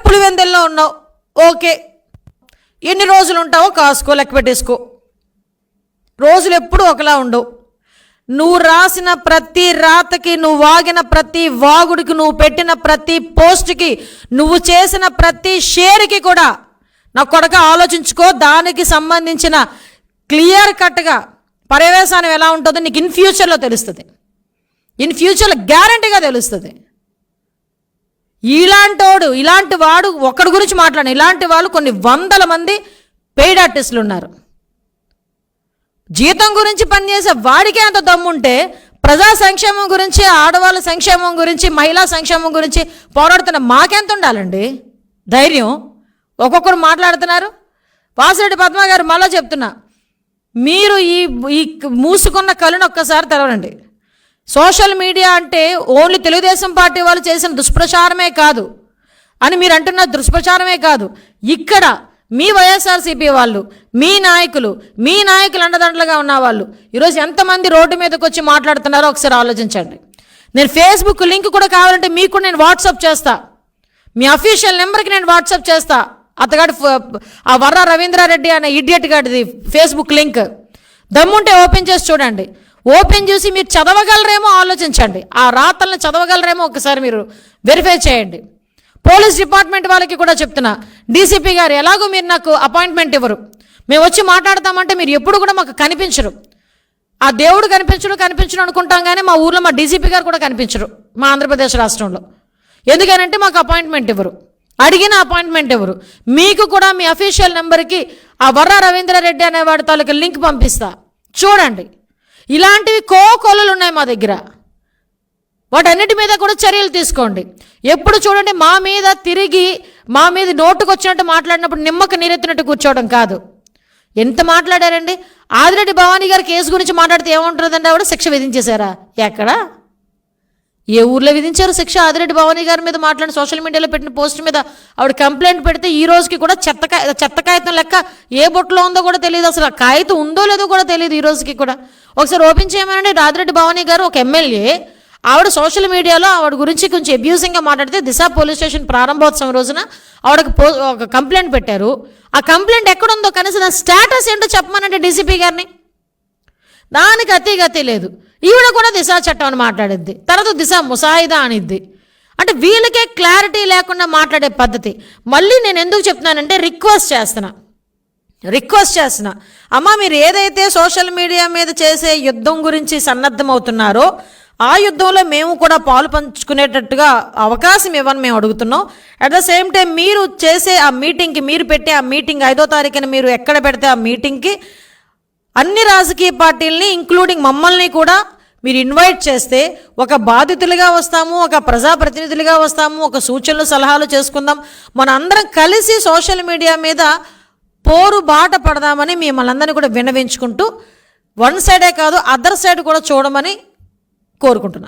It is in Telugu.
పులివెందుల్లో ఉన్నావు, ఓకే, ఎన్ని రోజులు ఉంటావో కాసుకో, లెక్క పెట్టేసుకో. రోజులు ఎప్పుడు ఒకలా ఉండవు. నువ్వు రాసిన ప్రతి రాతకి, నువ్వు వాగిన ప్రతి వాగుడికి, నువ్వు పెట్టిన ప్రతి పోస్ట్కి, నువ్వు చేసిన ప్రతి షేర్కి కూడా నా కొడుక ఆలోచించుకో. దానికి సంబంధించిన క్లియర్ కట్గా పర్యవేశానం ఎలా ఉంటుందో నీకు ఇన్ ఫ్యూచర్లో తెలుస్తుంది. ఇన్ ఫ్యూచర్లో గ్యారంటీగా తెలుస్తుంది. ఇలాంటి వాడు ఒక్కడి గురించి మాట్లాడిన ఇలాంటి వాళ్ళు కొన్ని వందల మంది పెయిడ్ ఆర్టిస్టులు ఉన్నారు. జీతం గురించి పనిచేసే వాడికే అంత దమ్ముంటే ప్రజా సంక్షేమం గురించి, ఆడవాళ్ళ సంక్షేమం గురించి, మహిళా సంక్షేమం గురించి పోరాడుతున్న మాకెంత ఉండాలండి ధైర్యం? ఒక్కొక్కరు మాట్లాడుతున్నారు. వాసిరెడ్డి పద్మ గారు మళ్ళీ చెప్తున్నా, మీరు ఈ మూసుకున్న కళ్ళను ఒక్కసారి తెరవండి. సోషల్ మీడియా అంటే ఓన్లీ తెలుగుదేశం పార్టీ వాళ్ళు చేసిన దుష్ప్రచారమే కాదు అని మీరు అంటున్న దుష్ప్రచారమే కాదు, ఇక్కడ మీ వైఎస్ఆర్సీపీ వాళ్ళు, మీ నాయకులు అండదండలుగా ఉన్న వాళ్ళు ఈరోజు ఎంతమంది రోడ్డు మీదకి వచ్చి మాట్లాడుతున్నారో ఒకసారి ఆలోచించండి. నేను ఫేస్బుక్ లింక్ కూడా కావాలంటే మీకు నేను వాట్సాప్ చేస్తా, మీ అఫీషియల్ నెంబర్కి నేను వాట్సాప్ చేస్తా. అతగాడు ఆ వర్ర రవీంద్రారెడ్డి అనే ఇడియట్ గాడిది ఫేస్బుక్ లింక్ దమ్ముంటే ఓపెన్ చేసి చూడండి. ఓపెన్ చేసి మీరు చదవగలరేమో ఆలోచించండి. ఆ రాతలను చదవగలరేమో ఒకసారి మీరు వెరిఫై చేయండి. పోలీస్ డిపార్ట్మెంట్ వాళ్ళకి కూడా చెప్తున్నా, డీసీపీ గారు ఎలాగో మీరు నాకు అపాయింట్మెంట్ ఇవ్వరు, మేము వచ్చి మాట్లాడతామంటే మీరు ఎప్పుడు కూడా మాకు కనిపించరు. ఆ దేవుడు కనిపించరు అనుకుంటాం, కానీ మా ఊర్లో మా డీసీపీ గారు కూడా కనిపించరు మా ఆంధ్రప్రదేశ్ రాష్ట్రంలో. ఎందుకనంటే మాకు అపాయింట్మెంట్ ఇవ్వరు, అడిగిన అపాయింట్మెంట్ ఇవ్వరు. మీకు కూడా మీ అఫీషియల్ నెంబర్కి ఆ వర్ర రవీంద్రారెడ్డి అనేవాడి తాలూకు లింక్ పంపిస్తా, చూడండి. ఇలాంటివి కోకొల్లలు ఉన్నాయి మా దగ్గర, వాటన్నిటి మీద కూడా చర్యలు తీసుకోండి. ఎప్పుడు చూడండి మా మీద తిరిగి మా మీద నోటుకు వచ్చినట్టు మాట్లాడినప్పుడు నిమ్మక నీరెత్తినట్టు కూర్చోవడం కాదు. ఎంత మాట్లాడారండి? ఆదిరెడ్డి భవానీ గారి కేసు గురించి మాట్లాడితే ఏముంటుందండి? ఆవిడ శిక్ష విధించేశారా? ఎక్కడ, ఏ ఊర్లో విధించారు శిక్ష? ఆదిరెడ్డి భవానీ గారి మీద మాట్లాడి సోషల్ మీడియాలో పెట్టిన పోస్ట్ మీద ఆవిడ కంప్లైంట్ పెడితే ఈ రోజుకి కూడా చెత్త కాగితం లెక్క ఏ బొట్లో ఉందో కూడా తెలియదు, అసలు ఆ కాగితం ఉందో లేదో కూడా తెలియదు ఈ రోజుకి కూడా. ఒకసారి ఓపెన్ చేయమనండి. ఆదిరెడ్డి భవానీ గారు ఒక ఎమ్మెల్యే, ఆవిడ సోషల్ మీడియాలో ఆవిడ గురించి కొంచెం అబ్యూజింగ్గా మాట్లాడితే దిశ పోలీస్ స్టేషన్ ప్రారంభోత్సవం రోజున ఆవిడకి ఒక కంప్లైంట్ పెట్టారు. ఆ కంప్లైంట్ ఎక్కడుందో కనీసం దాని స్టేటస్ ఏంటో చెప్పమనంటే డీసీపీ గారిని. దానికి అతి లేదు. ఈవిడ కూడా దిశ చట్టం అని మాట్లాడిద్ది, తర్వాత దిశ ముసాయిదా అనిద్ది. అంటే వీళ్ళకే క్లారిటీ లేకుండా మాట్లాడే పద్ధతి. మళ్ళీ నేను ఎందుకు చెప్తున్నానంటే రిక్వెస్ట్ చేస్తున్నా, అమ్మ మీరు ఏదైతే సోషల్ మీడియా మీద చేసే యుద్ధం గురించి సన్నద్ధమవుతున్నారో ఆ యుద్ధంలో మేము కూడా పాలు పంచుకునేటట్టుగా అవకాశం ఇవ్వని మేము అడుగుతున్నాం. అట్ ద సేమ్ టైం మీరు చేసే ఆ మీటింగ్కి, మీరు పెట్టే ఆ మీటింగ్ 5వ తారీఖున మీరు ఎక్కడ పెడితే ఆ మీటింగ్కి అన్ని రాజకీయ పార్టీలని ఇంక్లూడింగ్ మమ్మల్ని కూడా మీరు ఇన్వైట్ చేస్తే ఒక బాధితులుగా వస్తాము, ఒక ప్రజాప్రతినిధులుగా వస్తాము, ఒక సూచనలు సలహాలు చేసుకుందాం, మన అందరం కలిసి సోషల్ మీడియా మీద పోరు బాట పడదామని మిమ్మల్ని అందరినీ కూడా విన్నవించుకుంటూ, వన్ సైడే కాదు అదర్ సైడ్ కూడా చూడమని కోరుకుంటున్నాను.